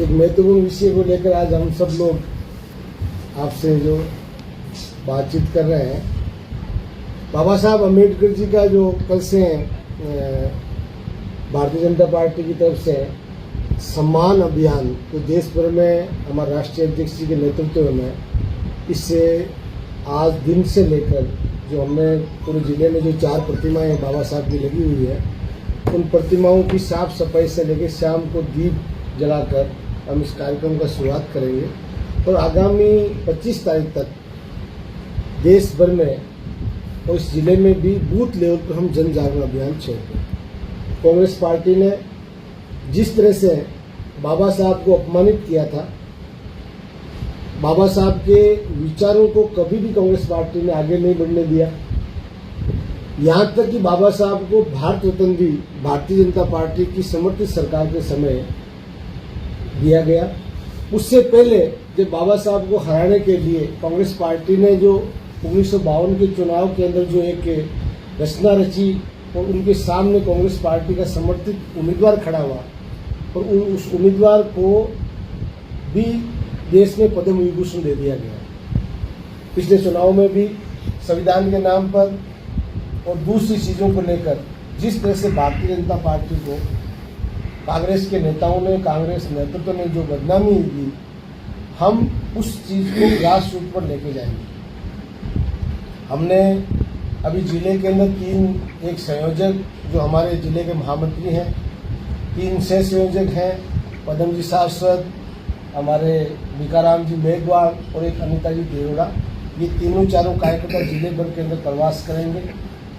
एक महत्वपूर्ण विषय को लेकर आज हम सब लोग आपसे जो बातचीत कर रहे हैं, बाबा साहब अम्बेडकर जी का जो कल से भारतीय जनता पार्टी की तरफ से सम्मान अभियान तो देश भर में हमारे राष्ट्रीय अध्यक्ष जी के नेतृत्व में, इससे आज दिन से लेकर जो हमने पूरे जिले में जो 4 प्रतिमाएं बाबा साहब की लगी हुई है, उन प्रतिमाओं की साफ सफाई से लेकर शाम को दीप जलाकर हम इस कार्यक्रम का शुरुआत करेंगे और आगामी 25 तारीख तक देश भर में और इस जिले में भी बूथ लेवल पर हम जन जागरण अभियान छेड़ेंगे। कांग्रेस पार्टी ने जिस तरह से बाबा साहब को अपमानित किया था, बाबा साहब के विचारों को कभी भी कांग्रेस पार्टी ने आगे नहीं बढ़ने दिया। यहाँ तक कि बाबा साहब को भारत रत्न भी भारतीय जनता पार्टी की समर्थित सरकार के समय दिया गया। उससे पहले जब बाबा साहब को हराने के लिए कांग्रेस पार्टी ने जो 1952 के चुनाव के अंदर जो एक रचना रची और उनके सामने कांग्रेस पार्टी का समर्थित उम्मीदवार खड़ा हुआ और उस उम्मीदवार को भी देश में पद्म विभूषण दे दिया गया। पिछले चुनाव में भी संविधान के नाम पर और दूसरी चीज़ों को लेकर जिस तरह से भारतीय जनता पार्टी को कांग्रेस के नेताओं ने, कांग्रेस नेतृत्व ने जो बदनामी दी, हम उस चीज़ को ग्रास रूट पर लेके जाएंगे। हमने अभी जिले के अंदर 3 एक संयोजक जो हमारे जिले के महामंत्री हैं, 3 सह संयोजक हैं, पद्म जी सांसद, हमारे भिकाराम जी मेघवाल और एक अनिता जी देवड़ा, ये तीनों चारों कार्यकर्ता जिले भर के अंदर प्रवास करेंगे।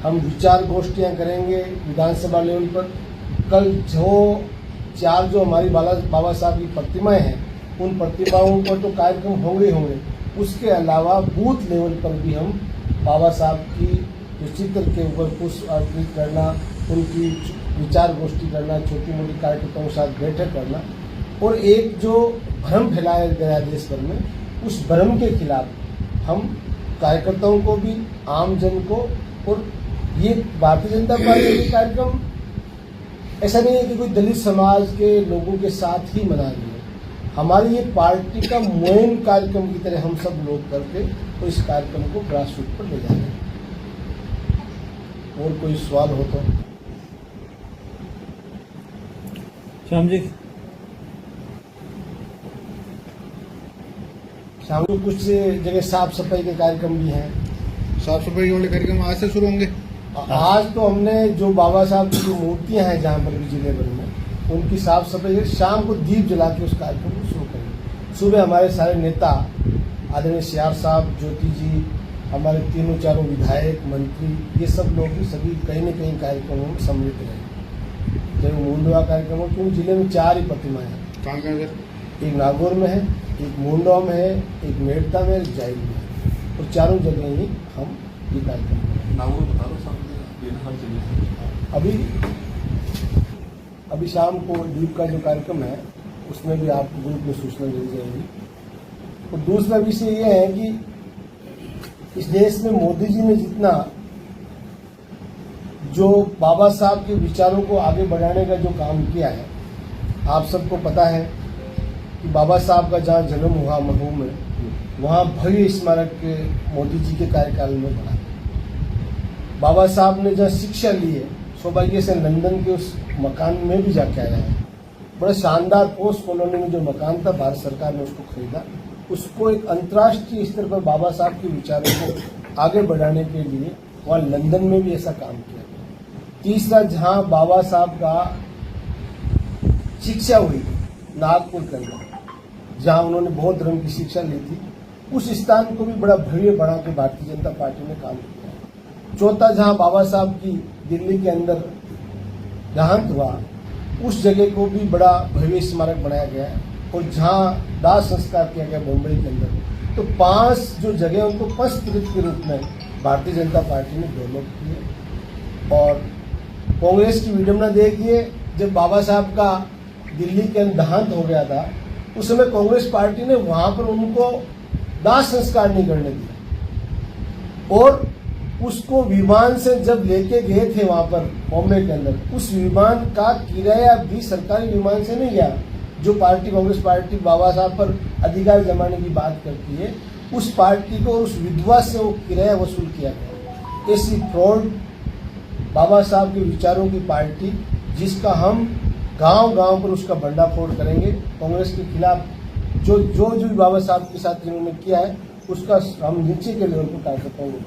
हम विचार गोष्ठियाँ करेंगे विधानसभा लेवल पर। कल जो 4 जो हमारी बाबा साहब की प्रतिमाएं हैं, उन प्रतिमाओं पर तो कार्यक्रम होंगे होंगे, उसके अलावा बूथ लेवल पर भी हम बाबा साहब की जो चित्र के ऊपर पुष्प अर्पित करना, उनकी विचार गोष्ठी करना, छोटी मोटी कार्यकर्ताओं के साथ बैठक करना और एक जो भ्रम फैलाया गया देश भर में, उस भ्रम के खिलाफ हम कार्यकर्ताओं को भी, आम जन को, और ये भारतीय जनता पार्टी के कार्यक्रम ऐसा नहीं है कि कोई दलित समाज के लोगों के साथ ही मना रही है। हमारी ये पार्टी का मुहिम कार्यक्रम की तरह हम सब लोग करके तो इस कार्यक्रम को ग्रास रूट पर ले जाएंगे। और कोई सवाल हो तो श्याम जी। शाम को कुछ जगह साफ सफाई के कार्यक्रम भी हैं। साफ सफाई वाले कार्यक्रम आज से शुरू होंगे। आज तो हमने जो बाबा साहब की जो मूर्तियां हैं जहाँ पर भी जिले भर में, उनकी साफ सफाई शाम को दीप जला के उस कार्यक्रम को शुरू करेंगे। सुबह हमारे सारे नेता आदरणीय सीआर साहब, ज्योति जी, हमारे 3-4 विधायक, मंत्री, ये सब लोग भी सभी कहीं न कहीं कार्यक्रमों में सम्मिलित रहेंगे। जब मुंडवा कार्यक्रम हो, क्योंकि जिले में 4 ही प्रतिमाएं हैं। कहाँ सर? एक नागौर में है, एक मुंडवा में है, एक मेड़ता में, एक जाइल में, और चारों जगह ही हम ये कार्यक्रम करेंगे। नागौर बता दो साहब, अभी शाम को दीप का जो कार्यक्रम है उसमें भी आपको ग्रुप में सूचना दी जाएगी। और दूसरा विषय यह है कि इस देश में मोदी जी ने जितना जो बाबा साहब के विचारों को आगे बढ़ाने का जो काम किया है, आप सबको पता है कि बाबा साहब का जहाँ जन्म हुआ महू में, वहाँ भव्य स्मारक मोदी जी के कार्यकाल में बना। बाबा साहब ने जहाँ शिक्षा ली है, सौभाग्य से लंदन के उस मकान में भी जाके आया है। बड़ा शानदार पोस्ट कॉलोनी में जो मकान था, भारत सरकार ने उसको खरीदा। उसको एक अंतर्राष्ट्रीय स्तर पर बाबा साहब के विचारों को आगे बढ़ाने के लिए वहाँ लंदन में भी ऐसा काम किया गया। तीसरा, जहाँ बाबा साहब का शिक्षा हुई नागपुर के अंदर, जहाँ उन्होंने बौद्ध धर्म की शिक्षा ली थी, उस स्थान को भी बड़ा भव्य बना के भारतीय जनता पार्टी ने काम किया। चौथा, जहाँ बाबा साहब की दिल्ली के अंदर देहांत हुआ, उस जगह को भी बड़ा भव्य स्मारक बनाया गया है। और जहाँ दाह संस्कार किया गया मुंबई के अंदर, तो 5 जो जगह उनको पंचतीर्थ के रूप में भारतीय जनता पार्टी ने डेवलप किए। और कांग्रेस की विडंबना देखिए, जब बाबा साहब का दिल्ली के अंदर देहांत हो गया था, उस समय कांग्रेस पार्टी ने वहाँ पर उनको दाह संस्कार नहीं करने दिया और उसको विमान से जब लेके गए थे वहाँ पर बॉम्बे के अंदर, उस विमान का किराया भी सरकारी विमान से नहीं गया, जो पार्टी कांग्रेस पार्टी बाबा साहब पर अधिकार जमाने की बात करती है, उस पार्टी को उस विधवा से वो किराया वसूल किया गया। ऐसी फ्रॉड बाबा साहब के विचारों की पार्टी, जिसका हम गांव-गांव पर उसका भंडाफोड़ करेंगे। कांग्रेस के खिलाफ जो भी बाबा साहब के साथ जिन्होंने किया है, उसका हम नीचे के लेवल पर कार्यकर्ताओं को